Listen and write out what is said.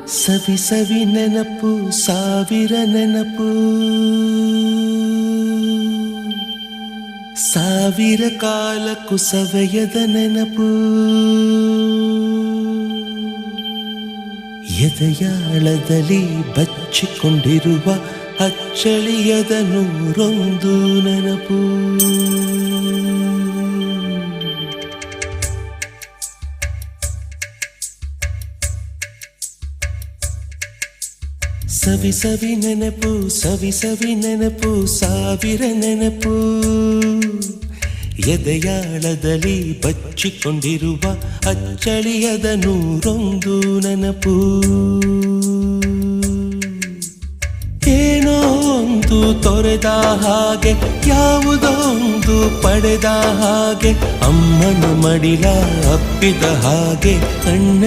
ಸವಿ ಸವಿ ನೆನಪು ಸಾವಿರ ನೆನಪು ಸಾವಿರ ಕಾಲಕ್ಕೂ ಸವೆಯದ ನೆನಪು ಎದೆಯಾಳದಲ್ಲಿ ಬಚ್ಚಿಕೊಂಡಿರುವ ಅಚ್ಚಳಿಯದ ನೂರೊಂದು ನೆನಪು ಸವಿ ಸವಿ ನೆನಪು ಸವಿ ಸವಿ ನೆನಪು ಸಾವಿರ ನೆನಪು ಎದೆಯಾಳದಲ್ಲಿ ಬಚ್ಚಿಕೊಂಡಿರುವ ಅಚ್ಚಳಿಯದ ನೂರೊಂದು ನೆನಪು ಏನೋ ಒಂದು ತೊರೆದ ಹಾಗೆ ಯಾವುದೋ ಒಂದು ಪಡೆದ ಹಾಗೆ ಅಮ್ಮನ ಮಡಿಲ ಅಪ್ಪಿದ ಹಾಗೆ ಕಣ್ಣ